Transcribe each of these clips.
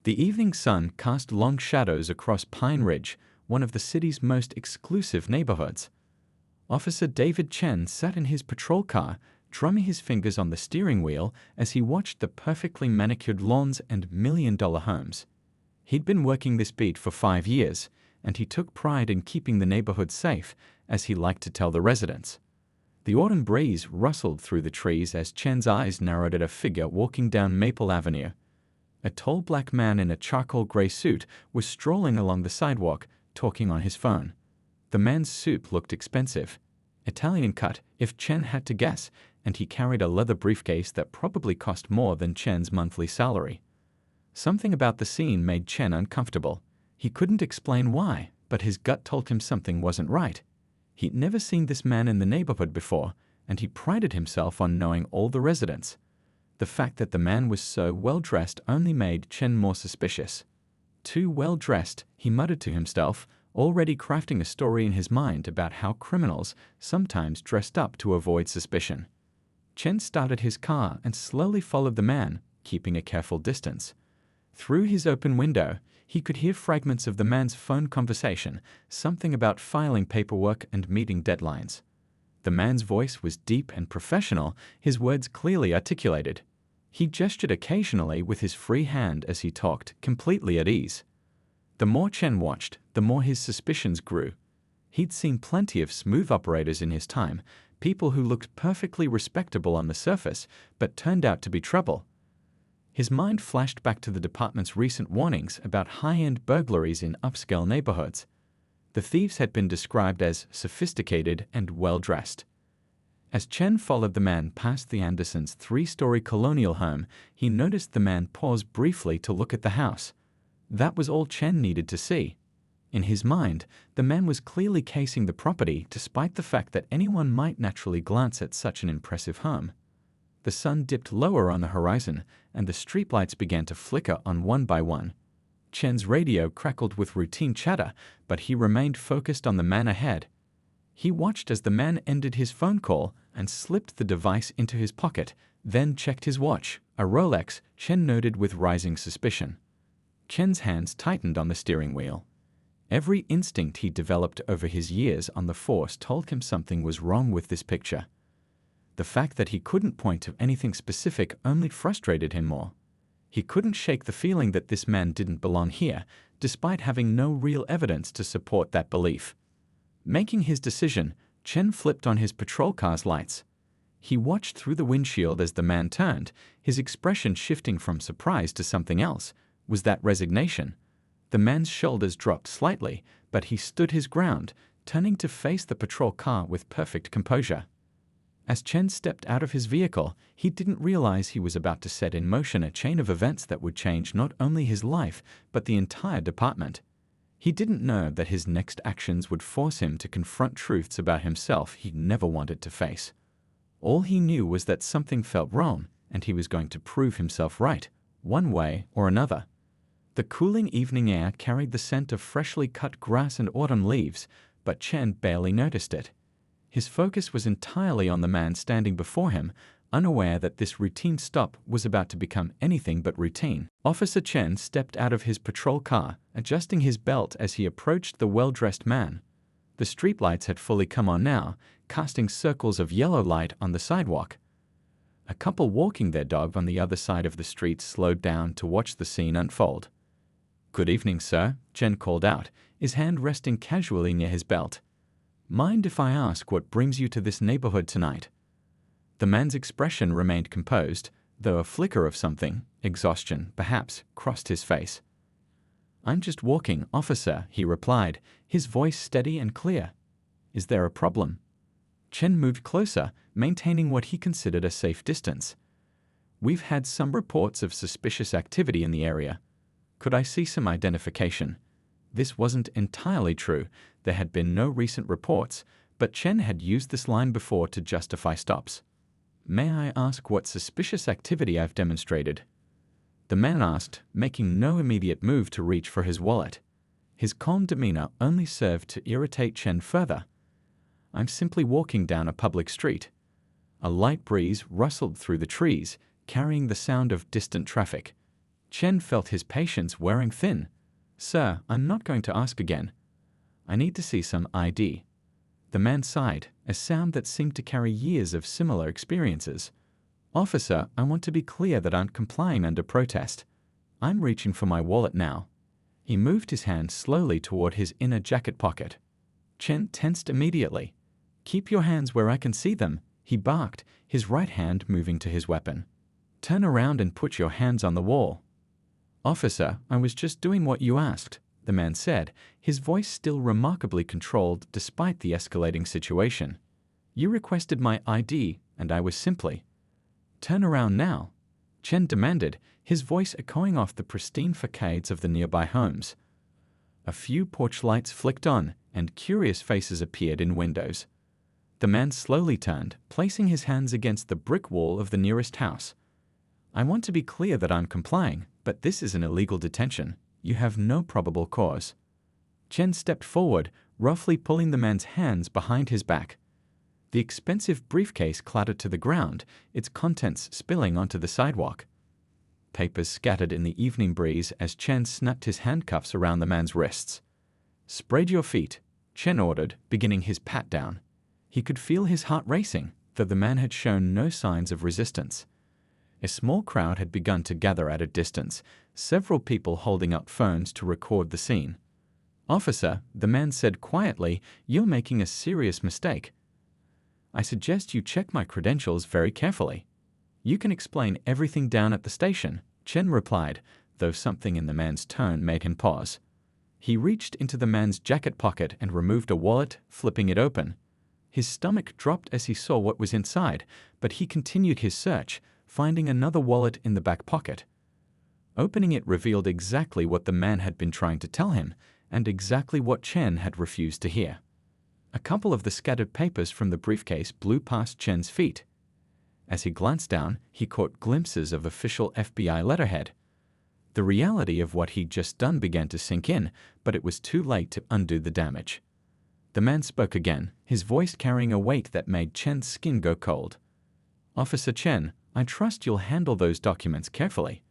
The evening sun cast long shadows across Pine Ridge, one of the city's most exclusive neighborhoods. Officer David Chen sat in his patrol car, drumming his fingers on the steering wheel as he watched the perfectly manicured lawns and million-dollar homes. He'd been working this beat for 5 years, and he took pride in keeping the neighborhood safe, as he liked to tell the residents. The autumn breeze rustled through the trees as Chen's eyes narrowed at a figure walking down Maple Avenue. A tall black man in a charcoal gray suit was strolling along the sidewalk, talking on his phone. The man's suit looked expensive. Italian cut, if Chen had to guess, and he carried a leather briefcase that probably cost more than Chen's monthly salary. Something about the scene made Chen uncomfortable. He couldn't explain why, but his gut told him something wasn't right. He'd never seen this man in the neighborhood before, and he prided himself on knowing all the residents. The fact that the man was so well-dressed only made Chen more suspicious. Too well-dressed, he muttered to himself, already crafting a story in his mind about how criminals sometimes dressed up to avoid suspicion. Chen started his car and slowly followed the man, keeping a careful distance. Through his open window, he could hear fragments of the man's phone conversation, something about filing paperwork and meeting deadlines. The man's voice was deep and professional, his words clearly articulated. He gestured occasionally with his free hand as he talked, completely at ease. The more Chen watched, the more his suspicions grew. He'd seen plenty of smooth operators in his time, people who looked perfectly respectable on the surface, but turned out to be trouble. His mind flashed back to the department's recent warnings about high-end burglaries in upscale neighborhoods. The thieves had been described as sophisticated and well-dressed. As Chen followed the man past the Andersons' 3-story colonial home, he noticed the man pause briefly to look at the house. That was all Chen needed to see. In his mind, the man was clearly casing the property despite the fact that anyone might naturally glance at such an impressive home. The sun dipped lower on the horizon, and the streetlights began to flicker on one by one. Chen's radio crackled with routine chatter, but he remained focused on the man ahead. He watched as the man ended his phone call and slipped the device into his pocket, then checked his watch, a Rolex, Chen noted with rising suspicion. Chen's hands tightened on the steering wheel. Every instinct he developed over his years on the force told him something was wrong with this picture. The fact that he couldn't point to anything specific only frustrated him more. He couldn't shake the feeling that this man didn't belong here, despite having no real evidence to support that belief. Making his decision, Chen flipped on his patrol car's lights. He watched through the windshield as the man turned, his expression shifting from surprise to something else. Was that resignation? The man's shoulders dropped slightly, but he stood his ground, turning to face the patrol car with perfect composure. As Chen stepped out of his vehicle, he didn't realize he was about to set in motion a chain of events that would change not only his life, but the entire department. He didn't know that his next actions would force him to confront truths about himself he never wanted to face. All he knew was that something felt wrong, and he was going to prove himself right, one way or another. The cooling evening air carried the scent of freshly cut grass and autumn leaves, but Chen barely noticed it. His focus was entirely on the man standing before him, unaware that this routine stop was about to become anything but routine. Officer Chen stepped out of his patrol car, adjusting his belt as he approached the well-dressed man. The streetlights had fully come on now, casting circles of yellow light on the sidewalk. A couple walking their dog on the other side of the street slowed down to watch the scene unfold. "Good evening, sir," Chen called out, his hand resting casually near his belt. "Mind if I ask what brings you to this neighborhood tonight?" The man's expression remained composed, though a flicker of something, exhaustion perhaps, crossed his face. "I'm just walking, officer," he replied, his voice steady and clear. "Is there a problem?" Chen moved closer, maintaining what he considered a safe distance. "We've had some reports of suspicious activity in the area. Could I see some identification?" This wasn't entirely true. There had been no recent reports, but Chen had used this line before to justify stops. "May I ask what suspicious activity I've demonstrated?" The man asked, making no immediate move to reach for his wallet. His calm demeanor only served to irritate Chen further. "I'm simply walking down a public street." A light breeze rustled through the trees, carrying the sound of distant traffic. Chen felt his patience wearing thin. "Sir, I'm not going to ask again. I need to see some ID." The man sighed, a sound that seemed to carry years of similar experiences. "Officer, I want to be clear that I'm complying under protest. I'm reaching for my wallet now." He moved his hand slowly toward his inner jacket pocket. Chen tensed immediately. "Keep your hands where I can see them," he barked, his right hand moving to his weapon. "Turn around and put your hands on the wall." "Officer, I was just doing what you asked," the man said, his voice still remarkably controlled despite the escalating situation. "You requested my ID, and I was simply—" "Turn around now," Chen demanded, his voice echoing off the pristine facades of the nearby homes. A few porch lights flicked on, and curious faces appeared in windows. The man slowly turned, placing his hands against the brick wall of the nearest house. "I want to be clear that I'm complying, but this is an illegal detention. You have no probable cause." Chen stepped forward, roughly pulling the man's hands behind his back. The expensive briefcase clattered to the ground, its contents spilling onto the sidewalk. Papers scattered in the evening breeze as Chen snapped his handcuffs around the man's wrists. "Spread your feet," Chen ordered, beginning his pat-down. He could feel his heart racing, though the man had shown no signs of resistance. A small crowd had begun to gather at a distance, several people holding up phones to record the scene. "Officer," the man said quietly, "you're making a serious mistake. I suggest you check my credentials very carefully." "You can explain everything down at the station," Chen replied, though something in the man's tone made him pause. He reached into the man's jacket pocket and removed a wallet, flipping it open. His stomach dropped as he saw what was inside, but he continued his search, finding another wallet in the back pocket. Opening it revealed exactly what the man had been trying to tell him, and exactly what Chen had refused to hear. A couple of the scattered papers from the briefcase blew past Chen's feet. As he glanced down, he caught glimpses of official FBI letterhead. The reality of what he'd just done began to sink in, but it was too late to undo the damage. The man spoke again, his voice carrying a weight that made Chen's skin go cold. "Officer Chen, I trust you'll handle those documents carefully.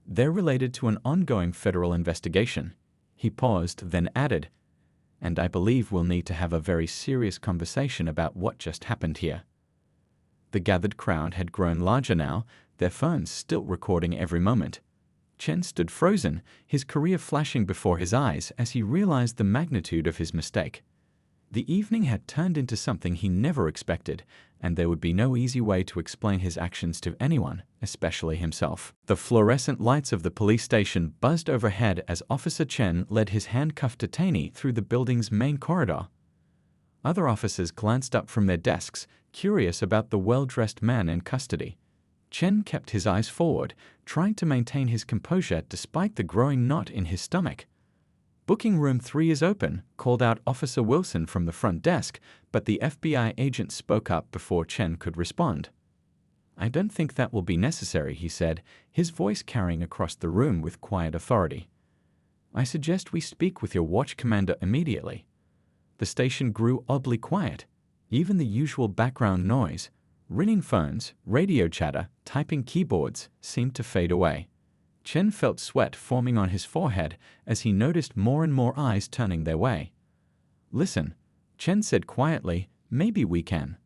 They're related to an ongoing federal investigation." He paused, then added, "And I believe we'll need to have a very serious conversation about what just happened here." The gathered crowd had grown larger now, their phones still recording every moment. Chen stood frozen, his career flashing before his eyes as he realized the magnitude of his mistake. The evening had turned into something he never expected, and there would be no easy way to explain his actions to anyone, especially himself. The fluorescent lights of the police station buzzed overhead as Officer Chen led his handcuffed detainee through the building's main corridor. Other officers glanced up from their desks, curious about the well-dressed man in custody. Chen kept his eyes forward, trying to maintain his composure despite the growing knot in his stomach. "Booking room 3 is open," called out Officer Wilson from the front desk, but the FBI agent spoke up before Chen could respond. "I don't think that will be necessary," he said, his voice carrying across the room with quiet authority. "I suggest we speak with your watch commander immediately." The station grew oddly quiet. Even the usual background noise, ringing phones, radio chatter, typing keyboards, seemed to fade away. Chen felt sweat forming on his forehead as he noticed more and more eyes turning their way. "Listen," Chen said quietly, "maybe we can."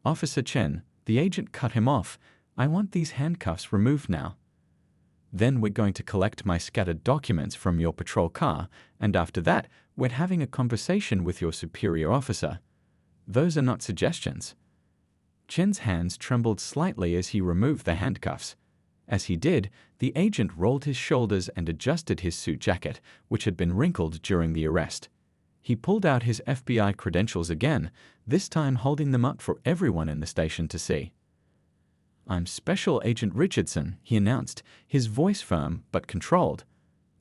"Officer Chen," the agent cut him off, "I want these handcuffs removed now. Then we're going to collect my scattered documents from your patrol car, and after that, we're having a conversation with your superior officer. Those are not suggestions." Chen's hands trembled slightly as he removed the handcuffs. As he did, the agent rolled his shoulders and adjusted his suit jacket, which had been wrinkled during the arrest. He pulled out his FBI credentials again, this time holding them up for everyone in the station to see. "I'm Special Agent Richardson," he announced, his voice firm but controlled.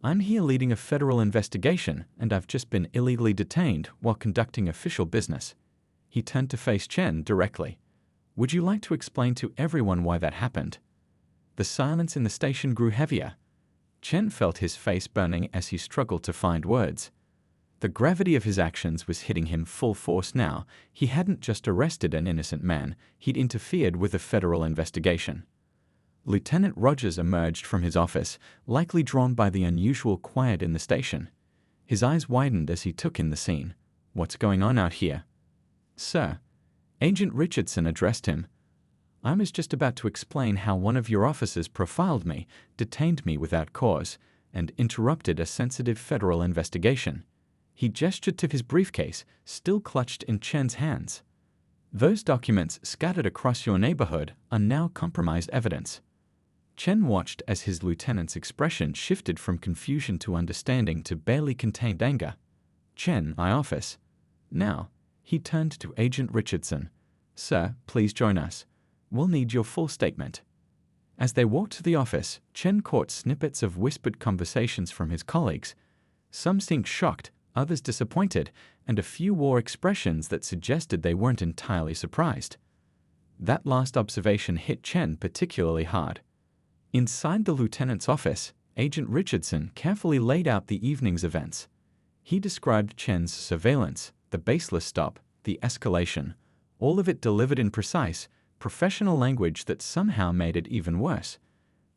"I'm here leading a federal investigation, and I've just been illegally detained while conducting official business." He turned to face Chen directly. "Would you like to explain to everyone why that happened?" The silence in the station grew heavier. Chen felt his face burning as he struggled to find words. The gravity of his actions was hitting him full force now. He hadn't just arrested an innocent man, he'd interfered with a federal investigation. Lieutenant Rogers emerged from his office, likely drawn by the unusual quiet in the station. His eyes widened as he took in the scene. "What's going on out here?" "Sir," Agent Richardson addressed him, "I was just about to explain how one of your officers profiled me, detained me without cause, and interrupted a sensitive federal investigation." He gestured to his briefcase, still clutched in Chen's hands. "Those documents scattered across your neighborhood are now compromised evidence." Chen watched as his lieutenant's expression shifted from confusion to understanding to barely contained anger. "Chen, my office." Now, he turned to Agent Richardson. "Sir, please join us. We'll need your full statement." As they walked to the office, Chen caught snippets of whispered conversations from his colleagues. Some seemed shocked, others disappointed, and a few wore expressions that suggested they weren't entirely surprised. That last observation hit Chen particularly hard. Inside the lieutenant's office, Agent Richardson carefully laid out the evening's events. He described Chen's surveillance, the baseless stop, the escalation, all of it delivered in precise, professional language that somehow made it even worse.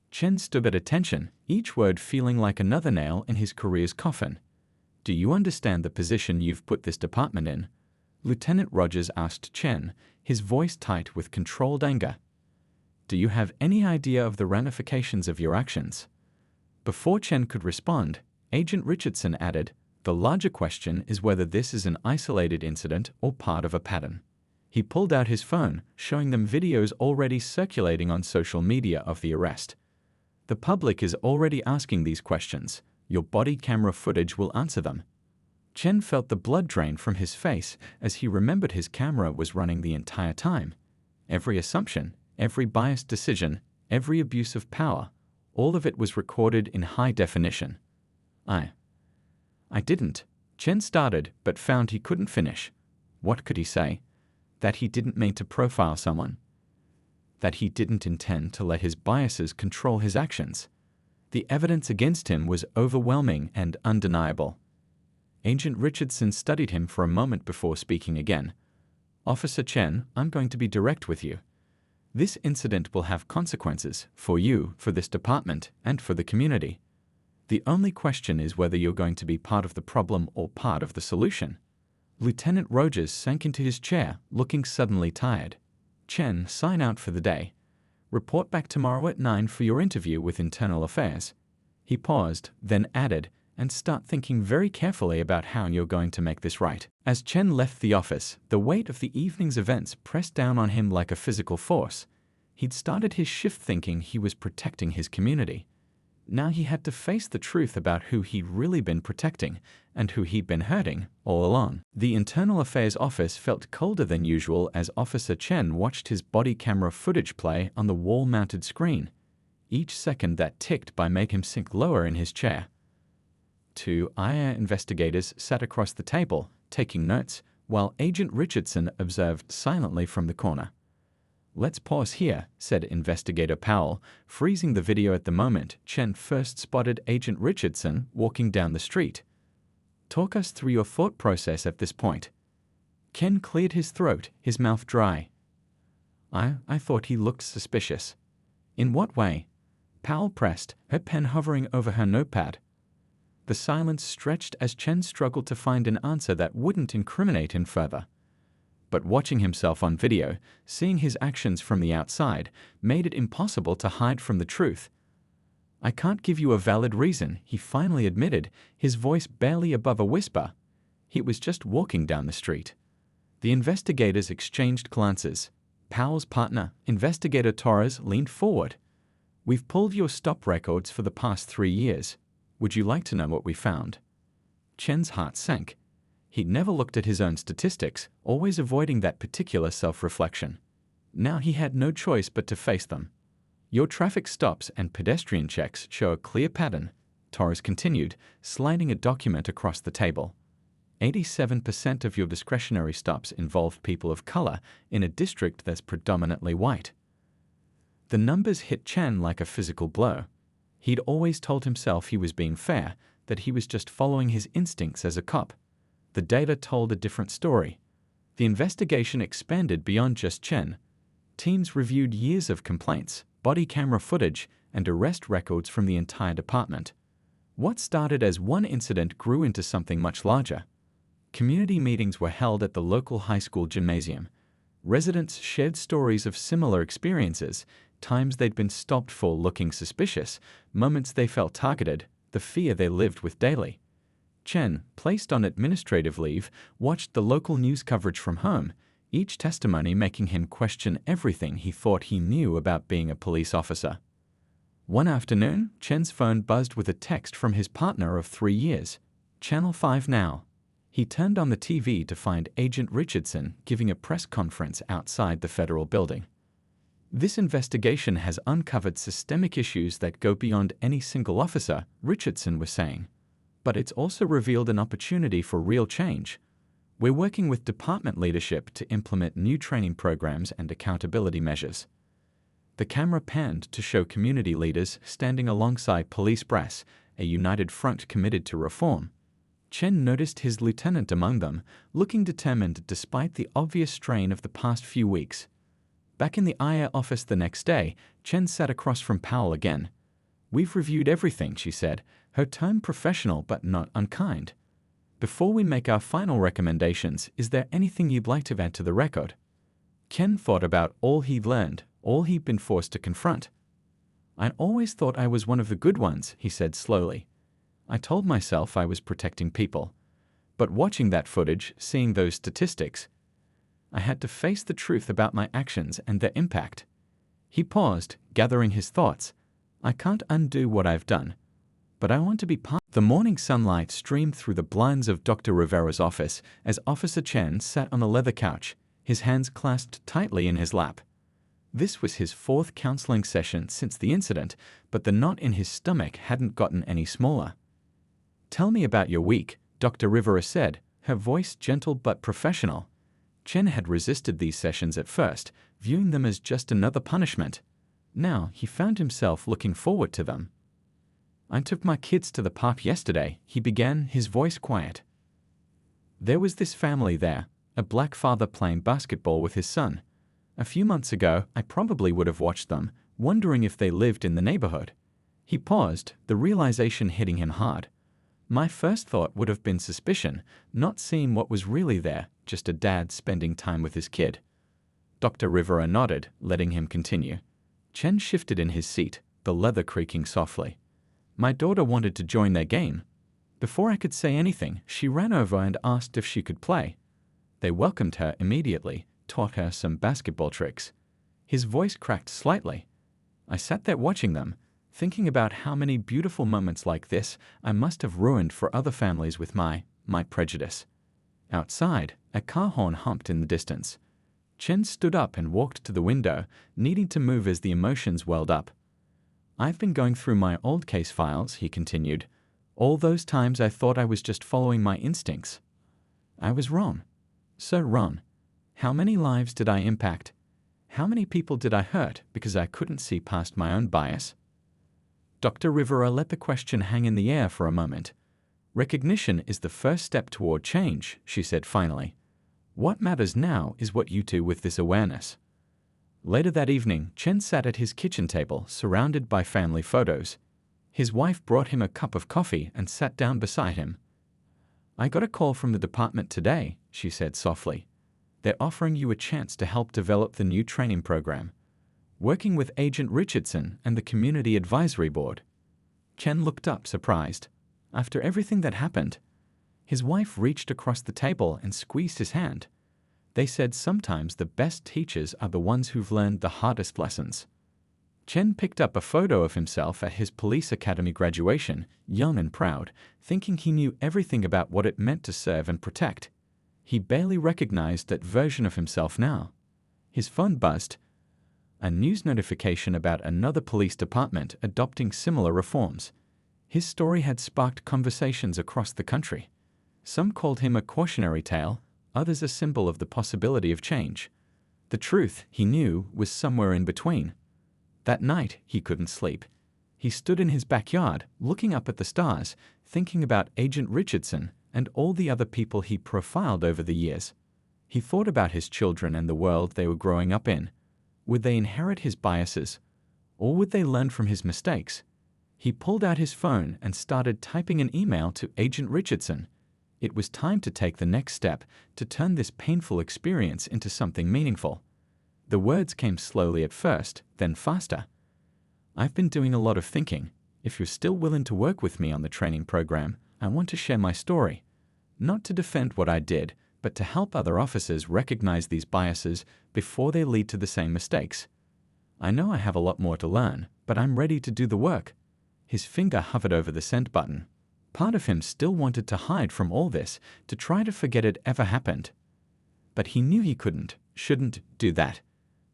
Chen stood at attention, each word feeling like another nail in his career's coffin. "Do you understand the position you've put this department in?" Lieutenant Rogers asked Chen, his voice tight with controlled anger. "Do you have any idea of the ramifications of your actions?" Before Chen could respond, Agent Richardson added, "The larger question is whether this is an isolated incident or part of a pattern." He pulled out his phone, showing them videos already circulating on social media of the arrest. "The public is already asking these questions. Your body camera footage will answer them." Chen felt the blood drain from his face as he remembered his camera was running the entire time. Every assumption, every biased decision, every abuse of power, all of it was recorded in high definition. I didn't. Chen started, but found he couldn't finish. What could he say? That he didn't mean to profile someone. That he didn't intend to let his biases control his actions. The evidence against him was overwhelming and undeniable. Agent Richardson studied him for a moment before speaking again. "Officer Chen, I'm going to be direct with you. This incident will have consequences for you, for this department, and for the community. The only question is whether you're going to be part of the problem or part of the solution." Lieutenant Rogers sank into his chair, looking suddenly tired. "Chen, sign out for the day. Report back tomorrow at 9 for your interview with Internal Affairs." He paused, then added, "And start thinking very carefully about how you're going to make this right." As Chen left the office, the weight of the evening's events pressed down on him like a physical force. He'd started his shift thinking he was protecting his community. Now he had to face the truth about who he'd really been protecting and who he'd been hurting all along. The Internal Affairs office felt colder than usual as Officer Chen watched his body camera footage play on the wall-mounted screen. Each second that ticked by made him sink lower in his chair. Two IA investigators sat across the table, taking notes, while Agent Richardson observed silently from the corner. "Let's pause here," said Investigator Powell, freezing the video at the moment Chen first spotted Agent Richardson walking down the street. "Talk us through your thought process at this point." Ken cleared his throat, his mouth dry. I thought he looked suspicious." "In what way?" Powell pressed, her pen hovering over her notepad. The silence stretched as Chen struggled to find an answer that wouldn't incriminate him further. But watching himself on video, seeing his actions from the outside, made it impossible to hide from the truth. "I can't give you a valid reason," he finally admitted, his voice barely above a whisper. He was just walking down the street. The investigators exchanged glances. Powell's partner, Investigator Torres, leaned forward. "We've pulled your stop records for the past 3 years. Would you like to know what we found?" Chen's heart sank. He'd never looked at his own statistics, always avoiding that particular self-reflection. Now he had no choice but to face them. "Your traffic stops and pedestrian checks show a clear pattern," Torres continued, sliding a document across the table. 87% of your discretionary stops involved people of color in a district that's predominantly white. The numbers hit Chen like a physical blow. He'd always told himself he was being fair, that he was just following his instincts as a cop. The data told a different story. The investigation expanded beyond just Chen. Teams reviewed years of complaints, body camera footage, and arrest records from the entire department. What started as one incident grew into something much larger. Community meetings were held at the local high school gymnasium. Residents shared stories of similar experiences, times they'd been stopped for looking suspicious, moments they felt targeted, the fear they lived with daily. Chen, placed on administrative leave, watched the local news coverage from home, each testimony making him question everything he thought he knew about being a police officer. One afternoon, Chen's phone buzzed with a text from his partner of 3 years. "Channel 5 now." He turned on the TV to find Agent Richardson giving a press conference outside the federal building. "This investigation has uncovered systemic issues that go beyond any single officer," Richardson was saying. "But it's also revealed an opportunity for real change. We're working with department leadership to implement new training programs and accountability measures." The camera panned to show community leaders standing alongside police brass, a united front committed to reform. Chen noticed his lieutenant among them, looking determined despite the obvious strain of the past few weeks. Back in the IA office the next day, Chen sat across from Powell again. "We've reviewed everything," she said, her tone professional but not unkind. "Before we make our final recommendations, is there anything you'd like to add to the record?" Chen thought about all he'd learned, all he'd been forced to confront. "I always thought I was one of the good ones," he said slowly. "I told myself I was protecting people. But watching that footage, seeing those statistics, I had to face the truth about my actions and their impact." He paused, gathering his thoughts. "I can't undo what I've done, but I want to be part." The morning sunlight streamed through the blinds of Dr. Rivera's office as Officer Chen sat on a leather couch, his hands clasped tightly in his lap. This was his 4th counseling session since the incident, but the knot in his stomach hadn't gotten any smaller. "Tell me about your week," Dr. Rivera said, her voice gentle but professional. Chen had resisted these sessions at first, viewing them as just another punishment. Now he found himself looking forward to them. "I took my kids to the park yesterday," he began, his voice quiet. "There was this family there, a black father playing basketball with his son. A few months ago, I probably would have watched them, wondering if they lived in the neighborhood." He paused, the realization hitting him hard. "My first thought would have been suspicion, not seeing what was really there, just a dad spending time with his kid." Dr. Rivera nodded, letting him continue. Chen shifted in his seat, the leather creaking softly. "My daughter wanted to join their game. Before I could say anything, she ran over and asked if she could play. They welcomed her immediately, taught her some basketball tricks." His voice cracked slightly. "I sat there watching them, thinking about how many beautiful moments like this I must have ruined for other families with my prejudice." Outside, a car horn humped in the distance. Chen stood up and walked to the window, needing to move as the emotions welled up. "I've been going through my old case files," he continued. "All those times I thought I was just following my instincts. I was wrong. So wrong. How many lives did I impact? How many people did I hurt because I couldn't see past my own bias?" Dr. Rivera let the question hang in the air for a moment. "Recognition is the first step toward change," she said finally. "What matters now is what you do with this awareness." Later that evening, Chen sat at his kitchen table, surrounded by family photos. His wife brought him a cup of coffee and sat down beside him. "I got a call from the department today," she said softly. "They're offering you a chance to help develop the new training program, working with Agent Richardson and the Community Advisory Board." Chen looked up, surprised. After everything that happened, his wife reached across the table and squeezed his hand. "They said sometimes the best teachers are the ones who've learned the hardest lessons." Chen picked up a photo of himself at his police academy graduation, young and proud, thinking he knew everything about what it meant to serve and protect. He barely recognized that version of himself now. His phone buzzed. A news notification about another police department adopting similar reforms. His story had sparked conversations across the country. Some called him a cautionary tale, others a symbol of the possibility of change. The truth, he knew, was somewhere in between. That night, he couldn't sleep. He stood in his backyard, looking up at the stars, thinking about Agent Richardson and all the other people he profiled over the years. He thought about his children and the world they were growing up in. Would they inherit his biases? Or would they learn from his mistakes? He pulled out his phone and started typing an email to Agent Richardson. It was time to take the next step, to turn this painful experience into something meaningful. The words came slowly at first, then faster. I've been doing a lot of thinking. If you're still willing to work with me on the training program, I want to share my story. Not to defend what I did, but to help other officers recognize these biases before they lead to the same mistakes. I know I have a lot more to learn, but I'm ready to do the work. His finger hovered over the send button. Part of him still wanted to hide from all this, to try to forget it ever happened. But he knew he shouldn't do that.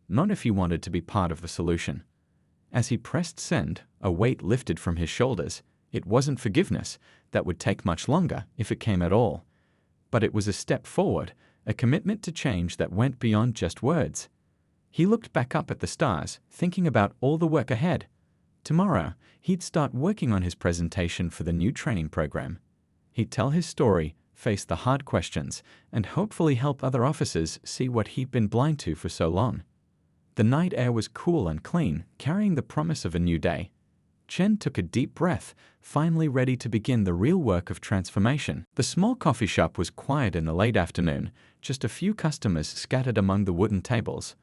Not if he wanted to be part of the solution. As he pressed send, a weight lifted from his shoulders. It wasn't forgiveness. That would take much longer, if it came at all. But it was a step forward, a commitment to change that went beyond just words. He looked back up at the stars, thinking about all the work ahead. Tomorrow, he'd start working on his presentation for the new training program. He'd tell his story, face the hard questions, and hopefully help other officers see what he'd been blind to for so long. The night air was cool and clean, carrying the promise of a new day. Chen took a deep breath, finally ready to begin the real work of transformation. The small coffee shop was quiet in the late afternoon, just a few customers scattered among the wooden tables.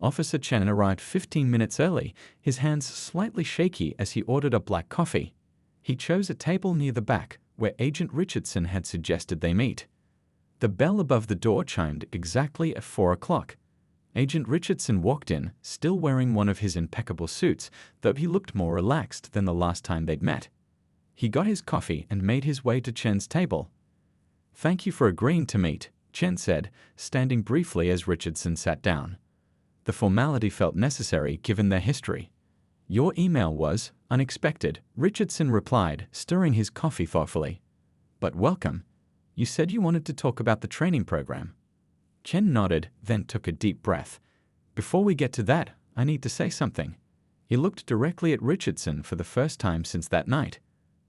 Officer Chen arrived 15 minutes early, his hands slightly shaky as he ordered a black coffee. He chose a table near the back, where Agent Richardson had suggested they meet. The bell above the door chimed exactly at 4 o'clock. Agent Richardson walked in, still wearing one of his impeccable suits, though he looked more relaxed than the last time they'd met. He got his coffee and made his way to Chen's table. "Thank you for agreeing to meet," Chen said, standing briefly as Richardson sat down. The formality felt necessary given their history. "Your email was unexpected," Richardson replied, stirring his coffee thoughtfully. "But welcome. You said you wanted to talk about the training program." Chen nodded, then took a deep breath. "Before we get to that, I need to say something." He looked directly at Richardson for the first time since that night.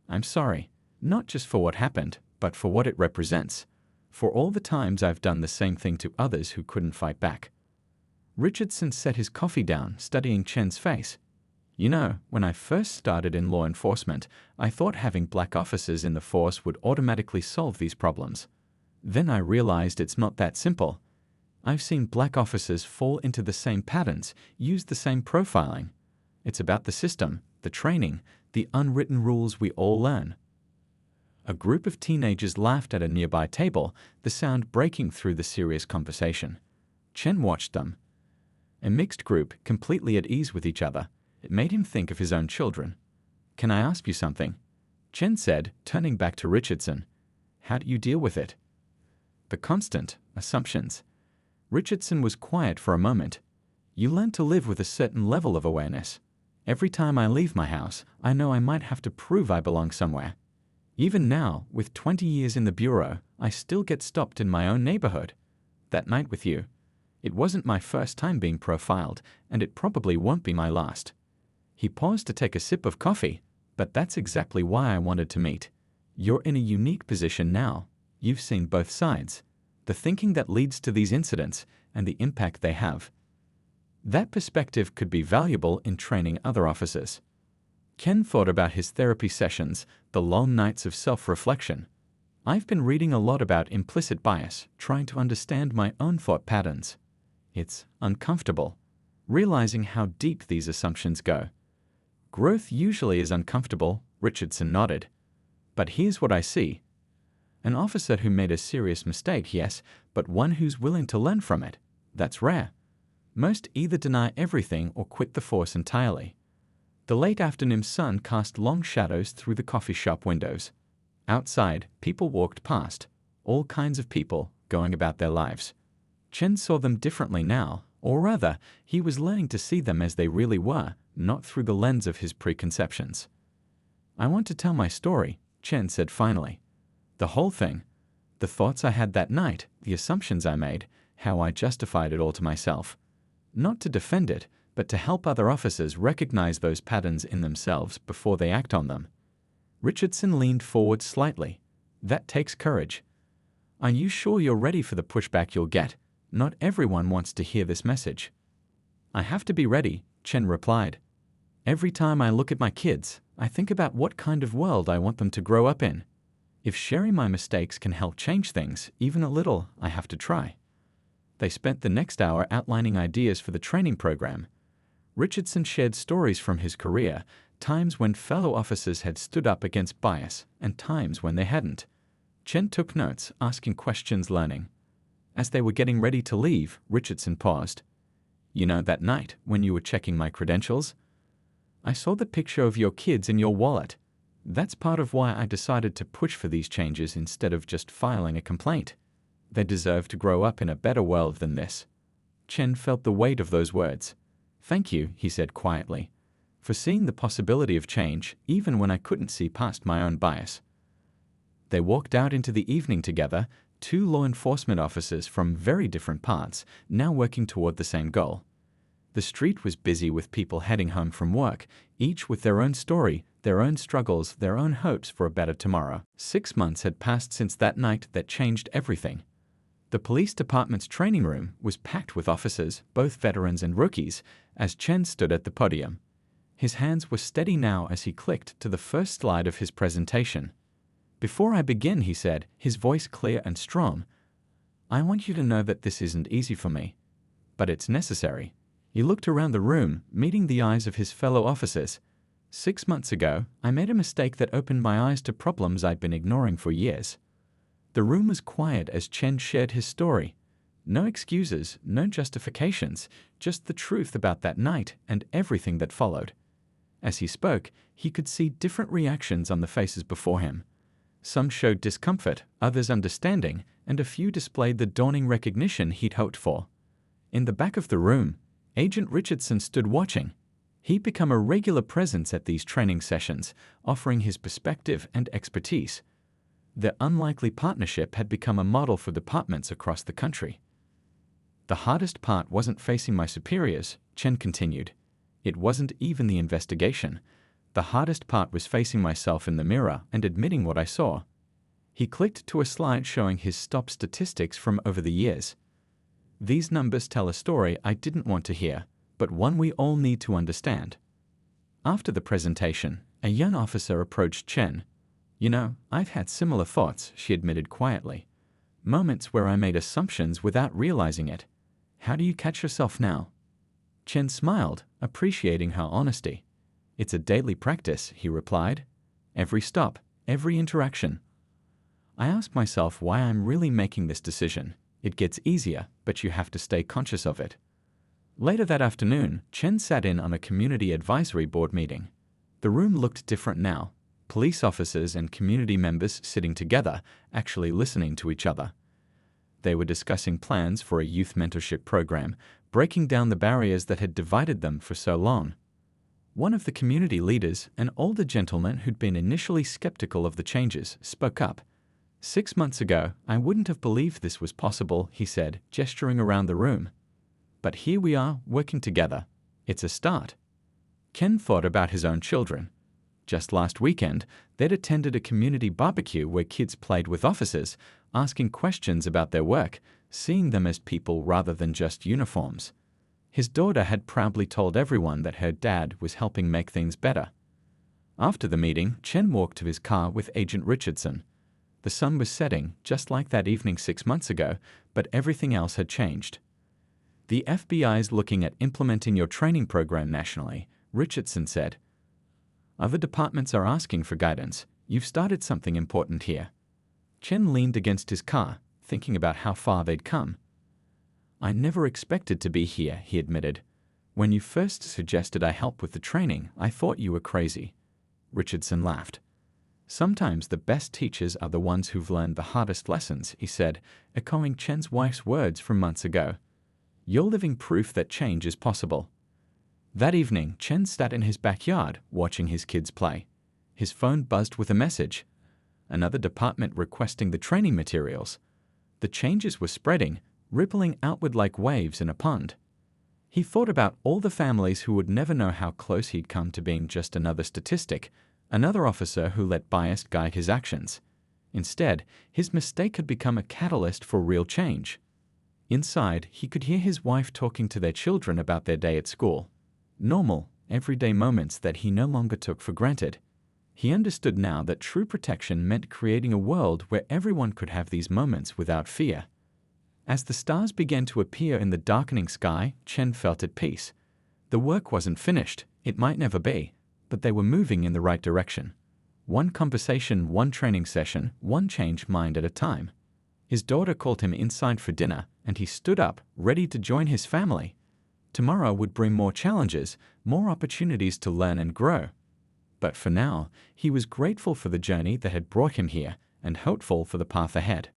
"I'm sorry, not just for what happened, but for what it represents. For all the times I've done the same thing to others who couldn't fight back." Richardson set his coffee down, studying Chen's face. "You know, when I first started in law enforcement, I thought having black officers in the force would automatically solve these problems. Then I realized it's not that simple. I've seen black officers fall into the same patterns, use the same profiling. It's about the system, the training, the unwritten rules we all learn." A group of teenagers laughed at a nearby table, the sound breaking through the serious conversation. Chen watched them. A mixed group, completely at ease with each other. It made him think of his own children. "Can I ask you something?" Chen said, turning back to Richardson. "How do you deal with it?" "The constant assumptions." Richardson was quiet for a moment. "You learn to live with a certain level of awareness. Every time I leave my house, I know I might have to prove I belong somewhere. Even now, with 20 years in the bureau, I still get stopped in my own neighborhood. That night with you, it wasn't my first time being profiled, and it probably won't be my last." He paused to take a sip of coffee, "But that's exactly why I wanted to meet. You're in a unique position now. You've seen both sides, the thinking that leads to these incidents and the impact they have. That perspective could be valuable in training other officers." Ken thought about his therapy sessions, the long nights of self-reflection. "I've been reading a lot about implicit bias, trying to understand my own thought patterns. It's uncomfortable, realizing how deep these assumptions go." "Growth usually is uncomfortable," Richardson nodded. "But here's what I see. An officer who made a serious mistake, yes, but one who's willing to learn from it. That's rare. Most either deny everything or quit the force entirely." The late afternoon sun cast long shadows through the coffee shop windows. Outside, people walked past, all kinds of people going about their lives. Chen saw them differently now, or rather, he was learning to see them as they really were, not through the lens of his preconceptions. "I want to tell my story," Chen said finally. "The whole thing. The thoughts I had that night, the assumptions I made, how I justified it all to myself. Not to defend it, but to help other officers recognize those patterns in themselves before they act on them." Richardson leaned forward slightly. "That takes courage. Are you sure you're ready for the pushback you'll get? Not everyone wants to hear this message." "I have to be ready," Chen replied. Every time I look at my kids, I think about what kind of world I want them to grow up in. If sharing my mistakes can help change things, even a little, I have to try. They spent the next hour outlining ideas for the training program. Richardson shared stories from his career, times when fellow officers had stood up against bias, and times when they hadn't. Chen took notes, asking questions, learning. As they were getting ready to leave, Richardson paused. You know, that night, when you were checking my credentials? I saw the picture of your kids in your wallet. That's part of why I decided to push for these changes instead of just filing a complaint. They deserve to grow up in a better world than this. Chen felt the weight of those words. Thank you, he said quietly, for seeing the possibility of change even when I couldn't see past my own bias. They walked out into the evening together, two law enforcement officers from very different paths, now working toward the same goal. The street was busy with people heading home from work, each with their own story, their own struggles, their own hopes for a better tomorrow. 6 months had passed since that night that changed everything. The police department's training room was packed with officers, both veterans and rookies, as Chen stood at the podium. His hands were steady now as he clicked to the first slide of his presentation. Before I begin, he said, his voice clear and strong, I want you to know that this isn't easy for me, but it's necessary. He looked around the room, meeting the eyes of his fellow officers. 6 months ago, I made a mistake that opened my eyes to problems I'd been ignoring for years. The room was quiet as Chen shared his story. No excuses, no justifications, just the truth about that night and everything that followed. As he spoke, he could see different reactions on the faces before him. Some showed discomfort, others understanding, and a few displayed the dawning recognition he'd hoped for. In the back of the room, Agent Richardson stood watching. He'd become a regular presence at these training sessions, offering his perspective and expertise. Their unlikely partnership had become a model for departments across the country. The hardest part wasn't facing my superiors, Chen continued. It wasn't even the investigation. The hardest part was facing myself in the mirror and admitting what I saw. He clicked to a slide showing his stop statistics from over the years. These numbers tell a story I didn't want to hear, but one we all need to understand. After the presentation, a young officer approached Chen. You know, I've had similar thoughts, she admitted quietly. Moments where I made assumptions without realizing it. How do you catch yourself now? Chen smiled, appreciating her honesty. It's a daily practice, he replied. Every stop, every interaction. I ask myself why I'm really making this decision. It gets easier, but you have to stay conscious of it. Later that afternoon, Chen sat in on a community advisory board meeting. The room looked different now. Police officers and community members sitting together, actually listening to each other. They were discussing plans for a youth mentorship program, breaking down the barriers that had divided them for so long. One of the community leaders, an older gentleman who'd been initially skeptical of the changes, spoke up. 6 months ago, I wouldn't have believed this was possible, he said, gesturing around the room. But here we are, working together. It's a start. Ken thought about his own children. Just last weekend, they'd attended a community barbecue where kids played with officers, asking questions about their work, seeing them as people rather than just uniforms. His daughter had proudly told everyone that her dad was helping make things better. After the meeting, Chen walked to his car with Agent Richardson. The sun was setting, just like that evening 6 months ago, but everything else had changed. The FBI's looking at implementing your training program nationally, Richardson said. Other departments are asking for guidance. You've started something important here. Chen leaned against his car, thinking about how far they'd come. I never expected to be here, he admitted. When you first suggested I help with the training, I thought you were crazy. Richardson laughed. Sometimes the best teachers are the ones who've learned the hardest lessons, he said, echoing Chen's wife's words from months ago. You're living proof that change is possible. That evening, Chen sat in his backyard, watching his kids play. His phone buzzed with a message. Another department requesting the training materials. The changes were spreading, rippling outward like waves in a pond. He thought about all the families who would never know how close he'd come to being just another statistic, another officer who let bias guide his actions. Instead, his mistake had become a catalyst for real change. Inside, he could hear his wife talking to their children about their day at school. Normal, everyday moments that he no longer took for granted. He understood now that true protection meant creating a world where everyone could have these moments without fear. As the stars began to appear in the darkening sky, Chen felt at peace. The work wasn't finished, it might never be, but they were moving in the right direction. One conversation, one training session, one changed mind at a time. His daughter called him inside for dinner, and he stood up, ready to join his family. Tomorrow would bring more challenges, more opportunities to learn and grow. But for now, he was grateful for the journey that had brought him here and hopeful for the path ahead.